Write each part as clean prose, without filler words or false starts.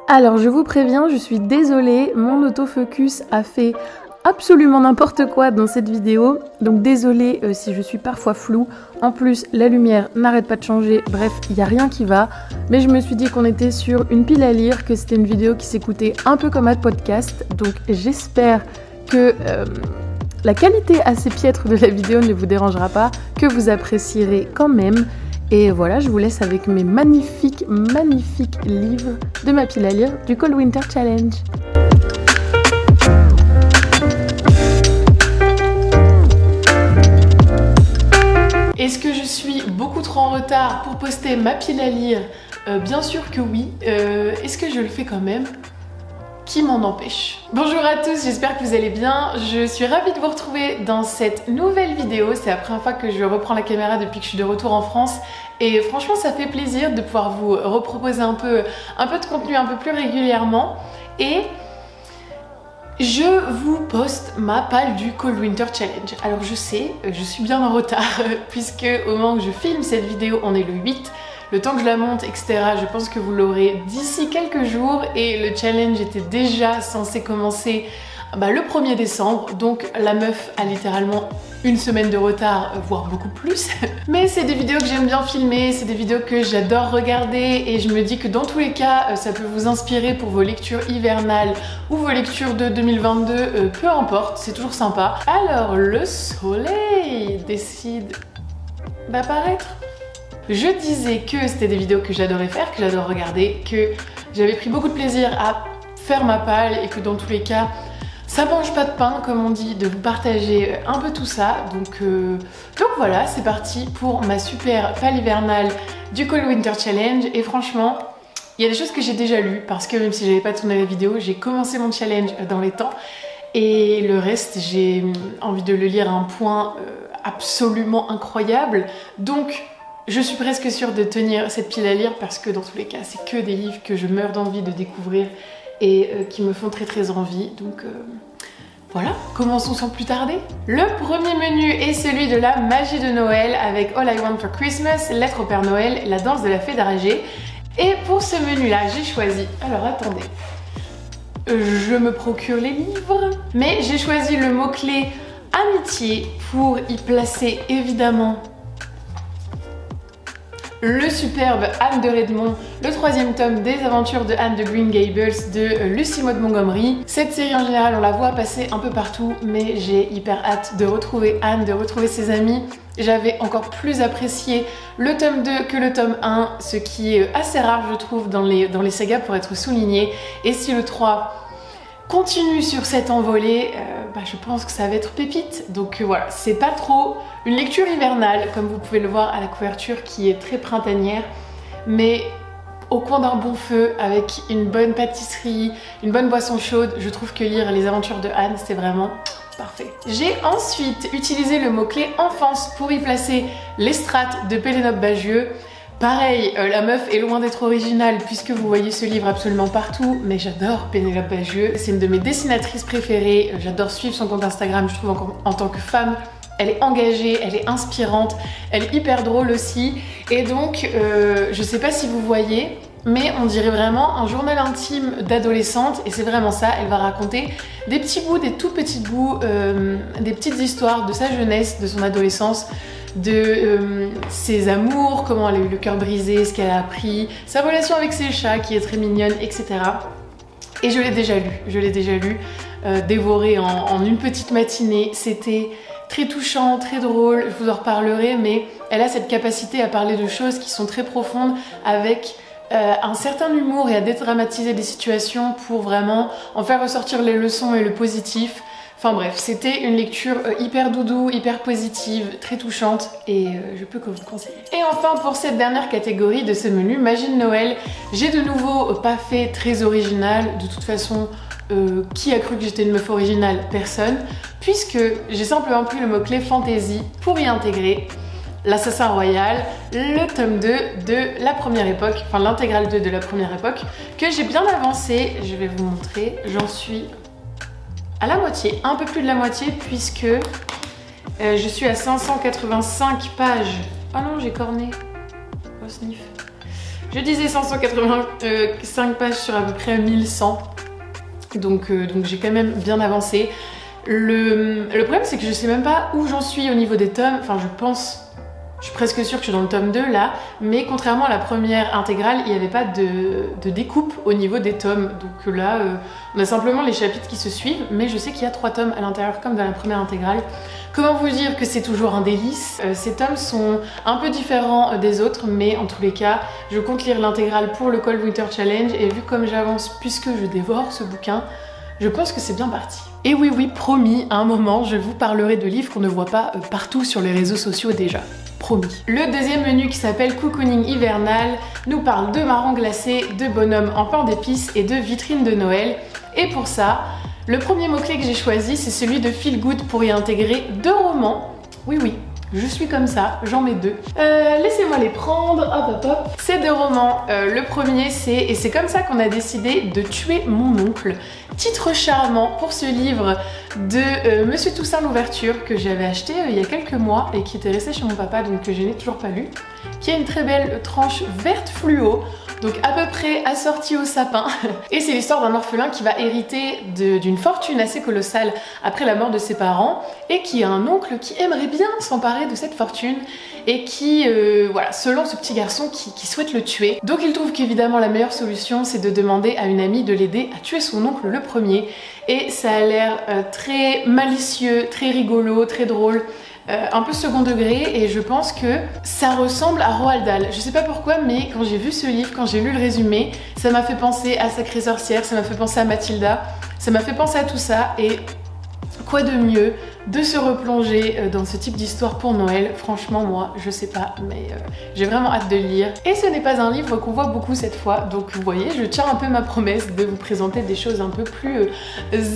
Alors je vous préviens, je suis désolée, mon autofocus a fait absolument n'importe quoi dans cette vidéo, donc désolée si je suis parfois floue. En plus, la lumière n'arrête pas de changer, bref, il n'y a rien qui va. Mais je me suis dit qu'on était sur une pile à lire, que c'était une vidéo qui s'écoutait un peu comme un podcast, donc j'espère que la qualité assez piètre de la vidéo ne vous dérangera pas, que vous apprécierez quand même. Et voilà, je vous laisse avec mes magnifiques livres de ma pile à lire du Cold Winter Challenge. Est-ce que je suis beaucoup trop en retard pour poster ma pile à lire ? Bien sûr que oui. Est-ce que je le fais quand même ? Qui m'en empêche? Bonjour à tous, j'espère que vous allez bien. Je suis ravie de vous retrouver dans cette nouvelle vidéo. C'est la première fois que je reprends la caméra depuis que je suis de retour en France. Et franchement, ça fait plaisir de pouvoir vous reproposer un peu de contenu un peu plus régulièrement. Et je vous poste ma palle du Cold Winter Challenge. Alors je sais, je suis bien en retard puisque au moment où je filme cette vidéo, on est le 8. Le temps que je la monte, etc., je pense que vous l'aurez d'ici quelques jours et le challenge était déjà censé commencer le 1er décembre, donc la meuf a littéralement une semaine de retard, voire beaucoup plus. Mais c'est des vidéos que j'aime bien filmer, c'est des vidéos que j'adore regarder et je me dis que dans tous les cas, ça peut vous inspirer pour vos lectures hivernales ou vos lectures de 2022, peu importe, c'est toujours sympa. Alors, le soleil décide d'apparaître. Je disais que c'était des vidéos que j'adorais faire, que j'adore regarder, que j'avais pris beaucoup de plaisir à faire ma palle et que dans tous les cas, ça mange pas de pain, comme on dit, de vous partager un peu tout ça. Donc voilà, c'est parti pour ma super palle hivernale du Cold Winter Challenge. Et franchement, il y a des choses que j'ai déjà lues parce que même si j'avais pas tourné la vidéo, j'ai commencé mon challenge dans les temps. Et le reste, j'ai envie de le lire à un point absolument incroyable. Donc je suis presque sûre de tenir cette pile à lire parce que dans tous les cas, c'est que des livres que je meurs d'envie de découvrir et qui me font très envie. Donc voilà, commençons sans plus tarder. Le premier menu est celui de la magie de Noël avec All I Want for Christmas, Lettre au Père Noël, La danse de la fée d'Argé. Et pour ce menu-là, j'ai choisi... Alors attendez, je me procure les livres, mais j'ai choisi le mot-clé amitié pour y placer évidemment le superbe Anne de Redmond, le 3e tome des aventures de Anne de Green Gables de Lucy Maud Montgomery. Cette série en général, on la voit passer un peu partout, mais j'ai hyper hâte de retrouver Anne, de retrouver ses amis. J'avais encore plus apprécié le tome 2 que le tome 1, ce qui est assez rare je trouve dans les sagas pour être souligné. Et si le 3 continue sur cette envolée, je pense que ça va être pépite. Donc voilà, c'est pas trop une lecture hivernale, comme vous pouvez le voir à la couverture qui est très printanière, mais au coin d'un bon feu, avec une bonne pâtisserie, une bonne boisson chaude. Je trouve que lire les aventures de Anne, c'est vraiment parfait. J'ai ensuite utilisé le mot-clé enfance pour y placer Les Strates de Pénélope Bagieux. Pareil, la meuf est loin d'être originale puisque vous voyez ce livre absolument partout, mais j'adore Pénélope Bagieux, c'est une de mes dessinatrices préférées, j'adore suivre son compte Instagram, je trouve en tant que femme, elle est engagée, elle est inspirante, elle est hyper drôle aussi, et donc je sais pas si vous voyez, mais on dirait vraiment un journal intime d'adolescente, et c'est vraiment ça, elle va raconter des petits bouts, des tout petits bouts, des petites histoires de sa jeunesse, de son adolescence, de ses amours, comment elle a eu le cœur brisé, ce qu'elle a appris, sa relation avec ses chats qui est très mignonne, etc. Et je l'ai déjà lu, dévoré en une petite matinée. C'était très touchant, très drôle, je vous en reparlerai, mais elle a cette capacité à parler de choses qui sont très profondes avec un certain humour et à dédramatiser des situations pour vraiment en faire ressortir les leçons et le positif. Enfin bref, c'était une lecture hyper doudou, hyper positive, très touchante et je peux que vous conseiller. Et enfin pour cette dernière catégorie de ce menu, magie de Noël, j'ai de nouveau pas fait très original, de toute façon qui a cru que j'étais une meuf originale? Personne, puisque j'ai simplement pris le mot-clé fantasy pour y intégrer L'Assassin Royal, le tome 2 de la première époque, enfin l'intégrale 2 de la première époque, que j'ai bien avancé, je vais vous montrer, j'en suis à la moitié, un peu plus de la moitié puisque je suis à 585 pages. Ah non, j'ai corné. Oh sniff. Je disais 585 pages sur à peu près 1100. Donc j'ai quand même bien avancé. Le problème c'est que je sais même pas où j'en suis au niveau des tomes. Enfin je suis presque sûre que je suis dans le tome 2 là, mais contrairement à la première intégrale, il n'y avait pas de découpe au niveau des tomes. Donc là, on a simplement les chapitres qui se suivent, mais je sais qu'il y a 3 tomes à l'intérieur comme dans la première intégrale. Comment vous dire que c'est toujours un délice? Ces tomes sont un peu différents des autres, mais en tous les cas, je compte lire l'intégrale pour le Cold Winter Challenge, et vu comme j'avance, puisque je dévore ce bouquin, je pense que c'est bien parti. Et oui, promis, à un moment, je vous parlerai de livres qu'on ne voit pas partout sur les réseaux sociaux déjà. Promis. Le deuxième menu qui s'appelle Cocooning hivernal nous parle de marrons glacés, de bonhommes en pain d'épices et de vitrines de Noël. Et pour ça, le premier mot-clé que j'ai choisi, c'est celui de feel good pour y intégrer 2 romans. Oui, je suis comme ça, j'en mets 2. Laissez-moi les prendre, hop. Ces 2 romans, le premier et c'est comme ça qu'on a décidé de tuer mon oncle. Titre charmant pour ce livre de Monsieur Toussaint l'ouverture que j'avais acheté il y a quelques mois et qui était resté chez mon papa, donc que je n'ai toujours pas lu, qui a une très belle tranche verte fluo, donc à peu près assortie au sapin. Et c'est l'histoire d'un orphelin qui va hériter d'une fortune assez colossale après la mort de ses parents et qui a un oncle qui aimerait bien s'emparer de cette fortune et qui, voilà, selon ce petit garçon qui souhaite le tuer. Donc il trouve qu'évidemment la meilleure solution c'est de demander à une amie de l'aider à tuer son oncle le premier. Et ça a l'air très malicieux, très rigolo, très drôle. Un peu second degré, et je pense que ça ressemble à Roald Dahl. Je sais pas pourquoi, mais quand j'ai vu ce livre, quand j'ai lu le résumé, ça m'a fait penser à Sacrée Sorcière, ça m'a fait penser à Mathilda, ça m'a fait penser à tout ça, et quoi de mieux de se replonger dans ce type d'histoire pour Noël? Franchement, moi, je sais pas, mais j'ai vraiment hâte de le lire. Et ce n'est pas un livre qu'on voit beaucoup cette fois, donc vous voyez, je tiens un peu ma promesse de vous présenter des choses un peu plus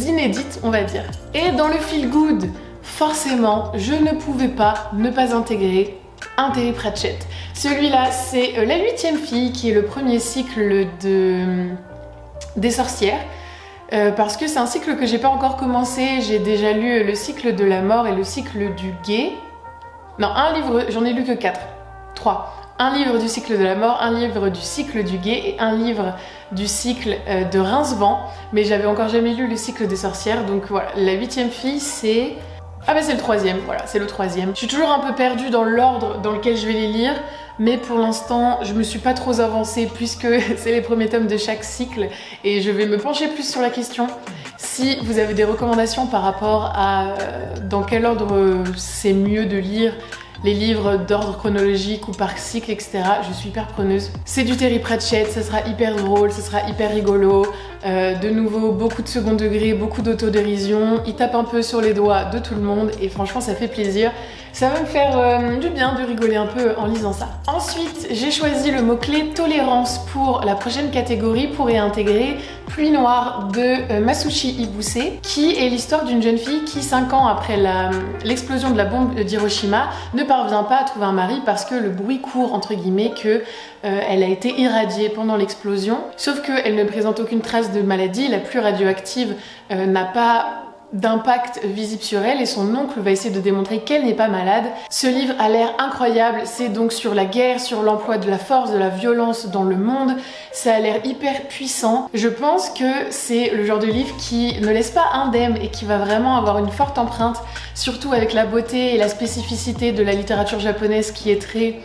inédites, on va dire. Et dans le feel good, forcément, je ne pouvais pas ne pas intégrer un Terry Pratchett. Celui-là, c'est La 8e fille, qui est le premier cycle des sorcières. Parce que c'est un cycle que j'ai pas encore commencé. J'ai déjà lu le cycle de la mort et le cycle du guet. Non, un livre, j'en ai lu que 4. 3. Un livre du cycle de la mort, un livre du cycle du guet et un livre du cycle de Rincevent. Mais j'avais encore jamais lu le cycle des sorcières. Donc voilà, La 8e fille, c'est... Ah bah c'est le 3e, voilà, c'est le 3e. Je suis toujours un peu perdue dans l'ordre dans lequel je vais les lire, mais pour l'instant, je me suis pas trop avancée puisque c'est les premiers tomes de chaque cycle et je vais me pencher plus sur la question. Si vous avez des recommandations par rapport à dans quel ordre c'est mieux de lire les livres d'ordre chronologique ou par cycle, etc. Je suis hyper preneuse. C'est du Terry Pratchett, ça sera hyper drôle, ça sera hyper rigolo. De nouveau, beaucoup de second degré, beaucoup d'autodérision. Il tape un peu sur les doigts de tout le monde et franchement, ça fait plaisir. Ça va me faire du bien de rigoler un peu en lisant ça. Ensuite, j'ai choisi le mot-clé tolérance pour la prochaine catégorie pour y intégrer Pluie noire de Masushi Ibuse, qui est l'histoire d'une jeune fille qui, 5 ans après l'explosion de la bombe d'Hiroshima, ne parvient pas à trouver un mari parce que le bruit court, entre guillemets, que elle a été irradiée pendant l'explosion. Sauf qu'elle ne présente aucune trace de maladie, la plus radioactive n'a pas d'impact visible sur elle et son oncle va essayer de démontrer qu'elle n'est pas malade. Ce livre a l'air incroyable, c'est donc sur la guerre, sur l'emploi de la force, de la violence dans le monde, ça a l'air hyper puissant. Je pense que c'est le genre de livre qui ne laisse pas indemne et qui va vraiment avoir une forte empreinte, surtout avec la beauté et la spécificité de la littérature japonaise qui est très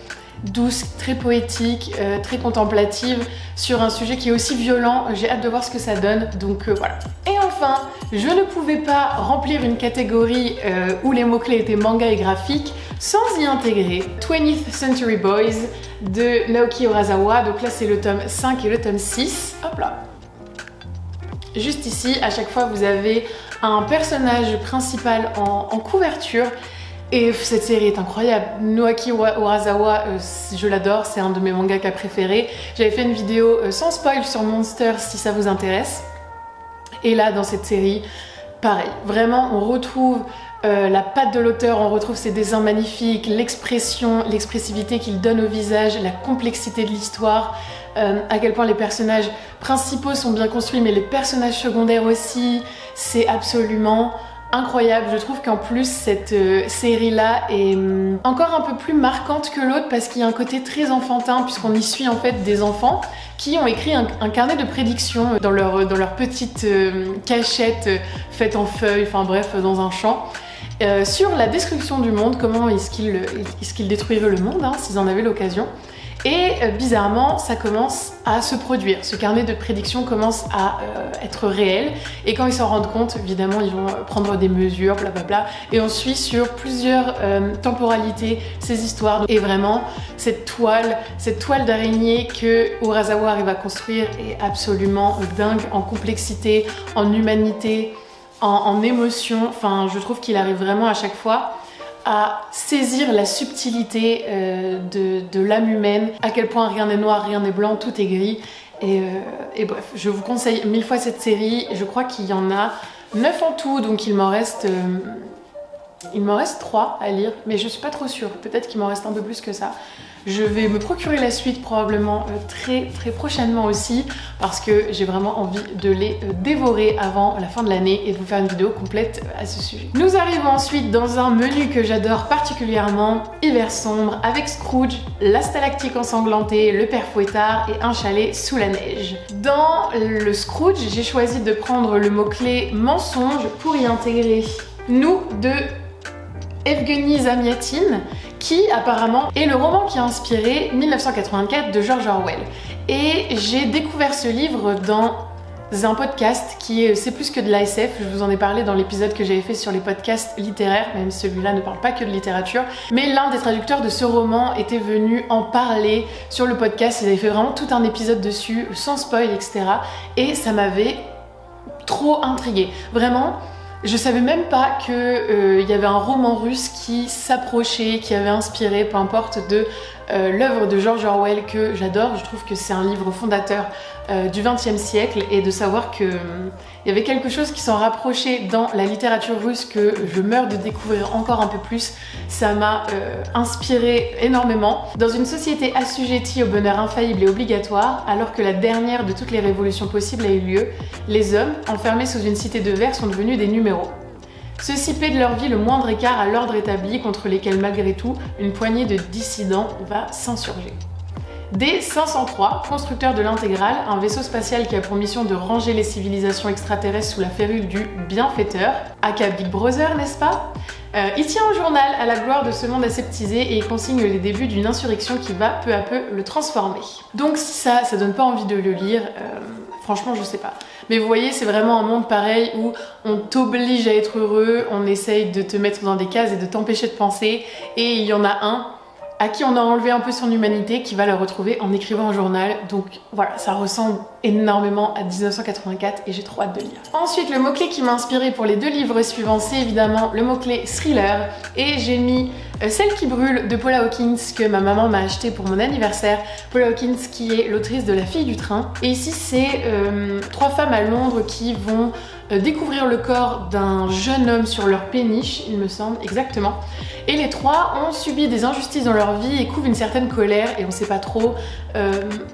douce, très poétique, très contemplative sur un sujet qui est aussi violent. J'ai hâte de voir ce que ça donne, donc voilà. Et enfin, je ne pouvais pas remplir une catégorie où les mots-clés étaient manga et graphique sans y intégrer 20th Century Boys de Naoki Urasawa. Donc là c'est le tome 5 et le tome 6. Hop là. Juste ici, à chaque fois vous avez un personnage principal en couverture. Et cette série est incroyable. Naoki Urasawa, je l'adore, c'est un de mes mangaka préférés. J'avais fait une vidéo sans spoil sur Monster si ça vous intéresse. Et là, dans cette série, pareil. Vraiment, on retrouve la patte de l'auteur, on retrouve ses dessins magnifiques, l'expression, l'expressivité qu'il donne au visage, la complexité de l'histoire, à quel point les personnages principaux sont bien construits, mais les personnages secondaires aussi. C'est absolument incroyable. Je trouve qu'en plus cette série-là est encore un peu plus marquante que l'autre parce qu'il y a un côté très enfantin puisqu'on y suit en fait des enfants qui ont écrit un carnet de prédictions dans leur petite cachette faite en feuilles, enfin bref, dans un champ. Sur la destruction du monde, comment est-ce qu'ils détruiraient le monde, hein, s'ils en avaient l'occasion. Et bizarrement, ça commence à se produire. Ce carnet de prédictions commence à être réel. Et quand ils s'en rendent compte, évidemment, ils vont prendre des mesures, blablabla. Et on suit sur plusieurs temporalités ces histoires. Et vraiment, cette toile d'araignée que Urasawa arrive à construire est absolument dingue en complexité, en humanité, en émotion. Enfin, je trouve qu'il arrive vraiment à chaque fois à saisir la subtilité de l'âme humaine, à quel point rien n'est noir, rien n'est blanc, tout est gris. Et bref, je vous conseille 1000 fois cette série. Je crois qu'il y en a 9 en tout, donc il m'en reste 3 à lire, mais je suis pas trop sûre. Peut-être qu'il m'en reste un peu plus que ça. Je vais me procurer la suite probablement très prochainement aussi parce que j'ai vraiment envie de les dévorer avant la fin de l'année et de vous faire une vidéo complète à ce sujet. Nous arrivons ensuite dans un menu que j'adore particulièrement, hiver sombre, avec Scrooge, la stalactique ensanglantée, le père Fouettard et un chalet sous la neige. Dans le Scrooge, j'ai choisi de prendre le mot-clé mensonge pour y intégrer Nous de Evgueni Zamyatin, qui apparemment est le roman qui a inspiré 1984 de George Orwell. Et j'ai découvert ce livre dans un podcast qui est C'est plus que de l'ASF. Je vous en ai parlé dans l'épisode que j'avais fait sur les podcasts littéraires, même celui-là ne parle pas que de littérature. Mais l'un des traducteurs de ce roman était venu en parler sur le podcast. Ils avaient fait vraiment tout un épisode dessus, sans spoil, etc. Et ça m'avait trop intriguée. Vraiment. Je savais même pas qu'il y avait un roman russe qui s'approchait, qui avait inspiré, peu importe, de l'œuvre de George Orwell que j'adore. Je trouve que c'est un livre fondateur du XXe siècle et de savoir qu'il y avait quelque chose qui s'en rapprochait dans la littérature russe que je meurs de découvrir encore un peu plus, ça m'a inspiré énormément. Dans une société assujettie au bonheur infaillible et obligatoire, alors que la dernière de toutes les révolutions possibles a eu lieu, les hommes, enfermés sous une cité de verre, sont devenus des numéros. Ceux-ci paient de leur vie le moindre écart à l'ordre établi contre lesquels malgré tout, une poignée de dissidents va s'insurger. D503, constructeur de l'Intégrale, un vaisseau spatial qui a pour mission de ranger les civilisations extraterrestres sous la férule du bienfaiteur, aka Big Brother, n'est-ce pas? Il tient un journal à la gloire de ce monde aseptisé et il consigne les débuts d'une insurrection qui va peu à peu le transformer. Donc si ça donne pas envie de le lire, franchement je sais pas. Mais vous voyez, c'est vraiment un monde pareil où on t'oblige à être heureux, on essaye de te mettre dans des cases et de t'empêcher de penser, et il y en a un à qui on a enlevé un peu son humanité, qui va le retrouver en écrivant un journal. Donc voilà, ça ressemble énormément à 1984 et j'ai trop hâte de lire. Ensuite, le mot-clé qui m'a inspiré pour les 2 livres suivants, c'est évidemment le mot-clé thriller. Et j'ai mis Celle qui brûle de Paula Hawkins que ma maman m'a acheté pour mon anniversaire. Paula Hawkins qui est l'autrice de La fille du train. Et ici, c'est 3 femmes à Londres qui vont découvrir le corps d'un jeune homme sur leur péniche, il me semble, exactement. Et les 3 ont subi des injustices dans leur vie et couvrent une certaine colère et on sait pas trop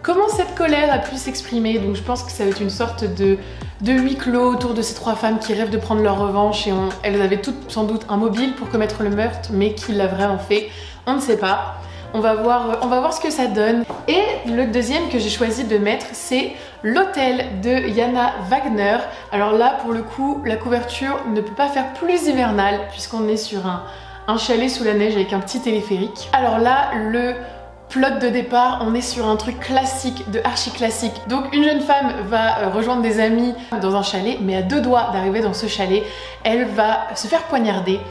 comment cette colère a pu s'exprimer. Donc je pense que ça va être une sorte de huis clos autour de ces 3 femmes qui rêvent de prendre leur revanche et elles avaient toutes sans doute un mobile pour commettre le meurtre, mais qui l'a vraiment fait, on ne sait pas. On va voir ce que ça donne. Et le deuxième que j'ai choisi de mettre, c'est L'Hôtel de Jana Wagner. Alors là, pour le coup, la couverture ne peut pas faire plus hivernale puisqu'on est sur un chalet sous la neige avec un petit téléphérique. Alors là, le plot de départ, on est sur un truc classique, de archi classique. Donc une jeune femme va rejoindre des amis dans un chalet, mais à 2 doigts d'arriver dans ce chalet, elle va se faire poignarder.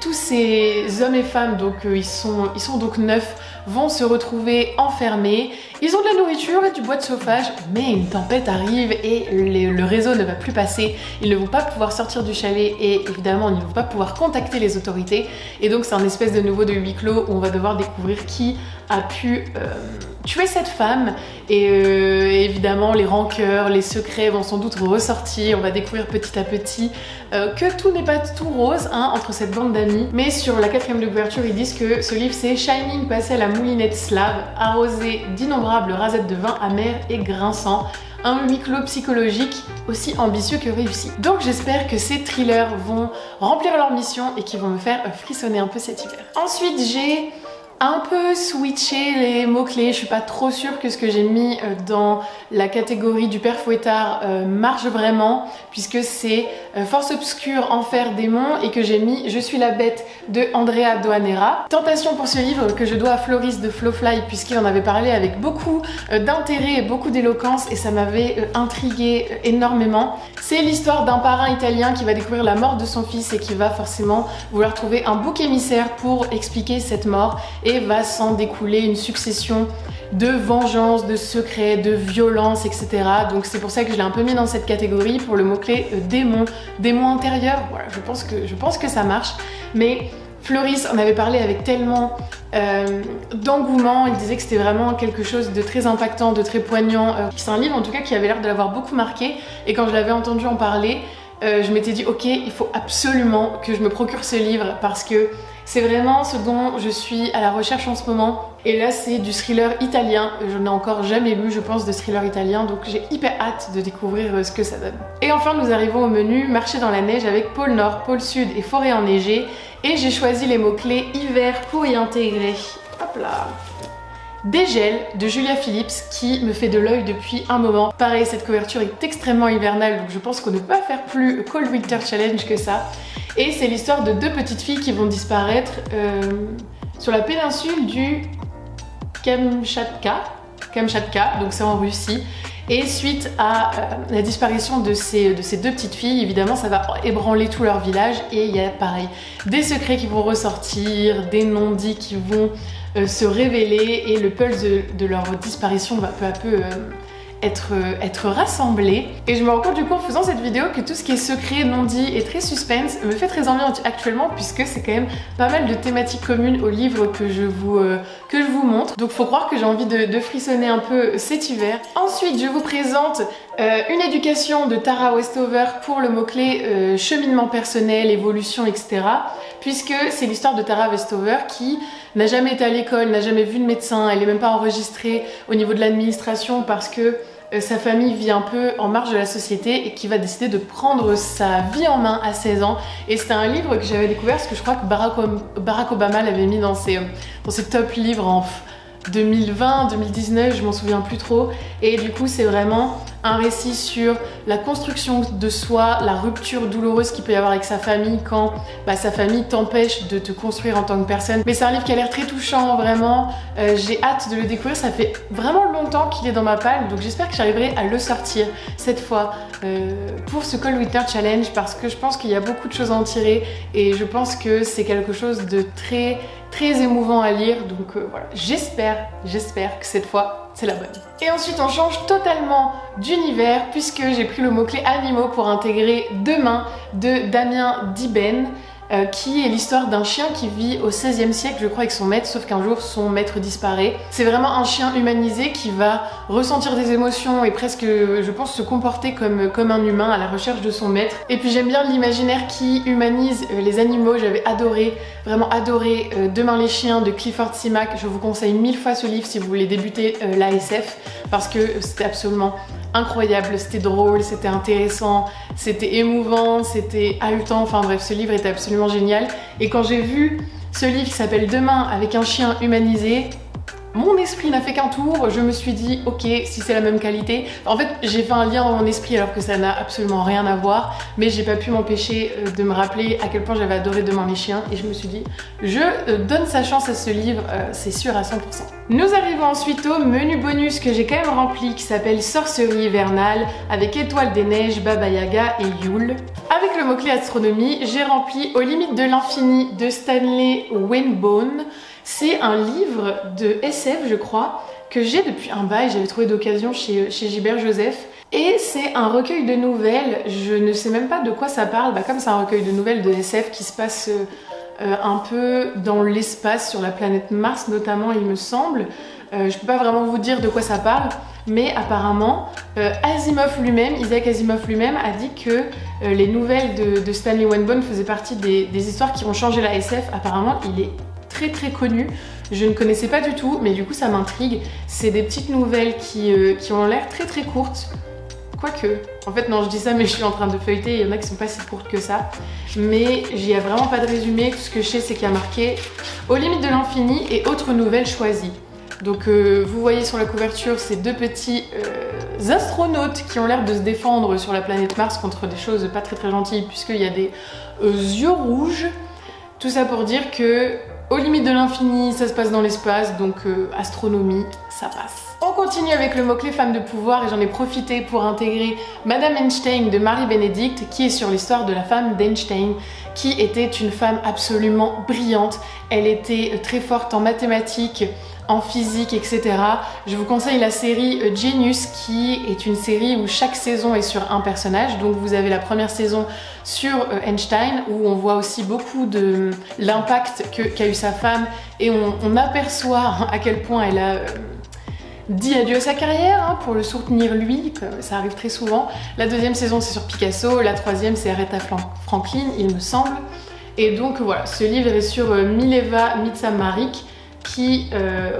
Tous ces hommes et femmes, donc ils sont donc 9, vont se retrouver enfermés. Ils ont de la nourriture et du bois de chauffage, mais une tempête arrive et le réseau ne va plus passer. Ils ne vont pas pouvoir sortir du chalet et évidemment ils ne vont pas pouvoir contacter les autorités. Et donc c'est un espèce de nouveau de huis clos où on va devoir découvrir qui a pu tuer cette femme. Et évidemment les rancœurs, les secrets vont sans doute ressortir. On va découvrir petit à petit que tout n'est pas tout rose entre cette bande d'amis. Mais sur la 4e de couverture, ils disent que ce livre c'est Shining passé à la moulinette slave, arrosé d'innombrables rasettes de vin amer et grinçant. un huis clos psychologique aussi ambitieux que réussi. Donc j'espère que ces thrillers vont remplir leur mission et qu'ils vont me faire frissonner un peu cet hiver. Ensuite j'ai un peu switché les mots-clés, je suis pas trop sûre que ce que j'ai mis dans la catégorie du père Fouettard marche vraiment, puisque c'est Force obscure, enfer, démon, et que j'ai mis Je suis la bête de Andrea Doanera. Tentation pour ce livre que je dois à Floris de Flowfly, puisqu'il en avait parlé avec beaucoup d'intérêt et beaucoup d'éloquence, et ça m'avait intriguée énormément. C'est l'histoire d'un parrain italien qui va découvrir la mort de son fils et qui va forcément vouloir trouver un bouc émissaire pour expliquer cette mort, et va s'en découler une succession de vengeance, de secrets, de violence, etc. Donc c'est pour ça que je l'ai un peu mis dans cette catégorie pour le mot-clé démon, démon intérieur. Voilà, je pense que ça marche. Mais Floris en avait parlé avec tellement d'engouement, il disait que c'était vraiment quelque chose de très impactant, de très poignant. C'est un livre en tout cas qui avait l'air de l'avoir beaucoup marqué, et quand je l'avais entendu en parler, je m'étais dit ok, il faut absolument que je me procure ce livre parce que c'est vraiment ce dont je suis à la recherche en ce moment. Et là c'est du thriller italien, je n'ai encore jamais lu je pense de thriller italien, donc j'ai hyper hâte de découvrir ce que ça donne. Et enfin nous arrivons au menu marché dans la neige avec pôle nord, pôle sud et forêt enneigée, et j'ai choisi les mots-clés hiver pour y intégrer. Hop là. Dégel de Julia Phillips qui me fait de l'œil depuis un moment. Pareil, cette couverture est extrêmement hivernale, donc je pense qu'on ne peut pas faire plus Cold Winter Challenge que ça. Et c'est l'histoire de deux petites filles qui vont disparaître sur la péninsule du Kamchatka, donc c'est en Russie. Et suite à la disparition de ces deux petites filles, évidemment ça va ébranler tout leur village, et il y a pareil des secrets qui vont ressortir, des non-dits qui vont se révéler, et le pulse de leur disparition va peu à peu être rassemblé. Et je me rends compte du coup en faisant cette vidéo que tout ce qui est secret, non-dit et très suspense me fait très envie actuellement, puisque c'est quand même pas mal de thématiques communes au livre que je vous montre. Donc faut croire que j'ai envie de frissonner un peu cet hiver. Ensuite je vous présente une éducation de Tara Westover pour le mot-clé cheminement personnel, évolution, etc. Puisque c'est l'histoire de Tara Westover qui n'a jamais été à l'école, n'a jamais vu de médecin, elle n'est même pas enregistrée au niveau de l'administration parce que sa famille vit un peu en marge de la société, et qui va décider de prendre sa vie en main à 16 ans. Et c'était un livre que j'avais découvert parce que je crois que Barack Obama l'avait mis dans ses top livres en 2020, 2019, je m'en souviens plus trop. Et du coup c'est vraiment un récit sur la construction de soi, la rupture douloureuse qu'il peut y avoir avec sa famille quand sa famille t'empêche de te construire en tant que personne. Mais c'est un livre qui a l'air très touchant, vraiment. J'ai hâte de le découvrir, ça fait vraiment longtemps qu'il est dans ma palle, donc j'espère que j'arriverai à le sortir cette fois pour ce Cold Winter Challenge, parce que je pense qu'il y a beaucoup de choses à en tirer, et je pense que c'est quelque chose de très émouvant à lire, donc voilà, j'espère que cette fois c'est la bonne. Et ensuite on change totalement d'univers, puisque j'ai pris le mot-clé animaux pour intégrer Demain de Damien Diben, qui est l'histoire d'un chien qui vit au XVIe siècle, je crois, avec son maître, sauf qu'un jour son maître disparaît. C'est vraiment un chien humanisé qui va ressentir des émotions et presque, je pense, se comporter comme un humain à la recherche de son maître. Et puis j'aime bien l'imaginaire qui humanise les animaux. J'avais adoré, vraiment adoré Demain les chiens de Clifford Simak. Je vous conseille 1000 fois ce livre si vous voulez débuter l'ASF, parce que c'était absolument incroyable, c'était drôle, c'était intéressant, c'était émouvant, c'était haletant, enfin bref, ce livre était absolument génial. Et quand j'ai vu ce livre qui s'appelle Demain avec un chien humanisé, mon esprit n'a fait qu'un tour, je me suis dit ok, si c'est la même qualité. En fait j'ai fait un lien dans mon esprit alors que ça n'a absolument rien à voir, mais j'ai pas pu m'empêcher de me rappeler à quel point j'avais adoré Demain les chiens, et je me suis dit je donne sa chance à ce livre, c'est sûr à 100%. Nous arrivons ensuite au menu bonus que j'ai quand même rempli, qui s'appelle Sorcerie hivernale avec Étoile des neiges, Baba Yaga et Yule. Avec le mot-clé astronomie, j'ai rempli Aux limites de l'infini de Stanley Wenbone. C'est un livre de SF, je crois, que j'ai depuis un bail, j'avais trouvé d'occasion chez Gilbert Joseph. Et c'est un recueil de nouvelles, je ne sais même pas de quoi ça parle, comme c'est un recueil de nouvelles de SF qui se passe un peu dans l'espace, sur la planète Mars notamment, il me semble. Je peux pas vraiment vous dire de quoi ça parle, mais apparemment Asimov lui-même, Isaac Asimov lui-même a dit que les nouvelles de Stanley Wenbone faisaient partie des histoires qui ont changé la SF. Apparemment il est très connu, je ne connaissais pas du tout, mais du coup ça m'intrigue. C'est des petites nouvelles qui ont l'air très courtes, Quoique, en fait non, je dis ça mais je suis en train de feuilleter, il y en a qui sont pas si courtes que ça. Mais j'y ai vraiment pas de résumé, tout ce que je sais c'est qu'il y a marqué « Aux limites de l'infini et autres nouvelles choisies ». Donc vous voyez sur la couverture ces deux petits astronautes qui ont l'air de se défendre sur la planète Mars contre des choses pas très gentilles puisqu'il y a des yeux rouges. Tout ça pour dire que aux limites de l'infini, ça se passe dans l'espace, donc astronomie, ça passe. On continue avec le mot-clé femme de pouvoir et j'en ai profité pour intégrer Madame Einstein de Marie-Bénédicte qui est sur l'histoire de la femme d'Einstein qui était une femme absolument brillante. Elle était très forte en mathématiques, en physique, etc. Je vous conseille la série Genius qui est une série où chaque saison est sur un personnage. Donc vous avez la première saison sur Einstein où on voit aussi beaucoup de l'impact qu'a eu sa femme et on aperçoit à quel point elle a dit adieu à sa carrière pour le soutenir lui, ça arrive très souvent. La deuxième saison c'est sur Picasso, la troisième c'est Aretha Franklin il me semble. Et donc voilà, ce livre est sur Mileva Mitsamarik qui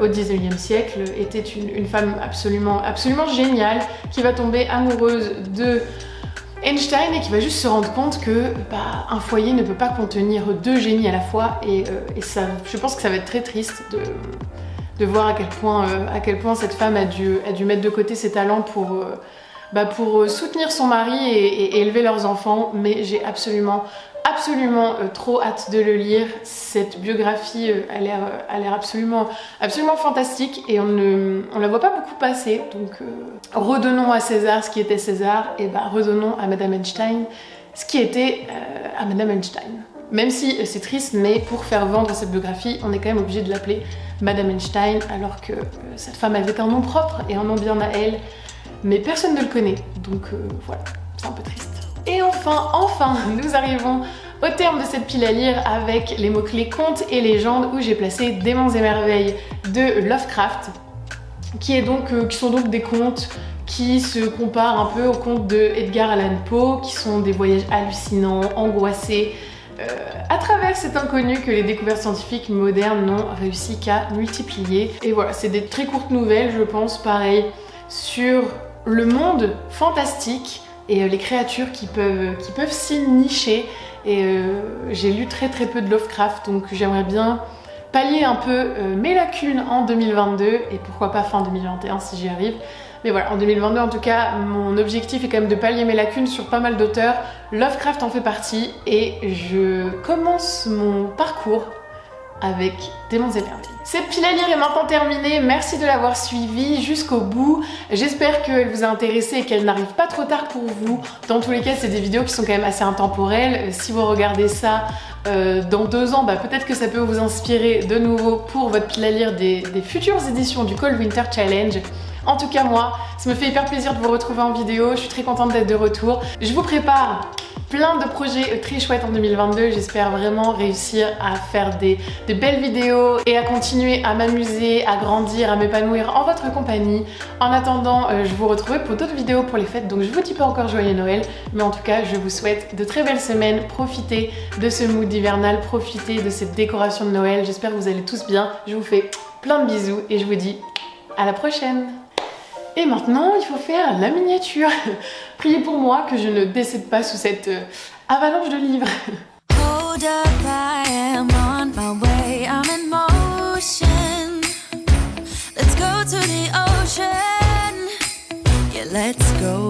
au 19e siècle était une femme absolument géniale qui va tomber amoureuse de Einstein et qui va juste se rendre compte que un foyer ne peut pas contenir deux génies à la fois et ça, je pense que ça va être très triste de voir à quel point cette femme a dû mettre de côté ses talents pour soutenir son mari et élever leurs enfants. Mais j'ai absolument trop hâte de le lire. Cette biographie a l'air absolument fantastique et on la voit pas beaucoup passer. Donc redonnons à César ce qui était César et redonnons à Madame Einstein ce qui était à Madame Einstein. Même si c'est triste, mais pour faire vendre cette biographie, on est quand même obligé de l'appeler Madame Einstein, alors que cette femme avait un nom propre et un nom bien à elle, mais personne ne le connaît. Donc voilà, c'est un peu triste. Et enfin, nous arrivons au terme de cette pile à lire avec les mots-clés contes et légendes où j'ai placé Démons et merveilles de Lovecraft, qui sont donc des contes qui se comparent un peu aux contes de Edgar Allan Poe, qui sont des voyages hallucinants, angoissés, à travers cet inconnu que les découvertes scientifiques modernes n'ont réussi qu'à multiplier. Et voilà, c'est des très courtes nouvelles, je pense, pareil, sur le monde fantastique et les créatures qui peuvent s'y nicher. Et j'ai lu très peu de Lovecraft, donc j'aimerais bien pallier un peu mes lacunes en 2022 et pourquoi pas fin 2021 si j'y arrive. Mais voilà, en 2022 en tout cas, mon objectif est quand même de pallier mes lacunes sur pas mal d'auteurs. Lovecraft en fait partie et je commence mon parcours avec Démons et merveilles. Cette pile à lire est maintenant terminée, merci de l'avoir suivie jusqu'au bout. J'espère qu'elle vous a intéressé et qu'elle n'arrive pas trop tard pour vous. Dans tous les cas, c'est des vidéos qui sont quand même assez intemporelles. Si vous regardez ça dans 2 ans, peut-être que ça peut vous inspirer de nouveau pour votre pile à lire des futures éditions du Cold Winter Challenge. En tout cas moi, ça me fait hyper plaisir de vous retrouver en vidéo, je suis très contente d'être de retour. Je vous prépare plein de projets très chouettes en 2022, j'espère vraiment réussir à faire des belles vidéos et à continuer à m'amuser, à grandir, à m'épanouir en votre compagnie. En attendant, je vous retrouverai pour d'autres vidéos pour les fêtes, donc je vous dis pas encore joyeux Noël, mais en tout cas je vous souhaite de très belles semaines, profitez de ce mood hivernal, profitez de cette décoration de Noël, j'espère que vous allez tous bien, je vous fais plein de bisous et je vous dis à la prochaine. Et maintenant, il faut faire la miniature. Priez pour moi que je ne décède pas sous cette avalanche de livres. Hold up, I am on my way, I'm in motion. Let's go to the ocean. Yeah, let's go.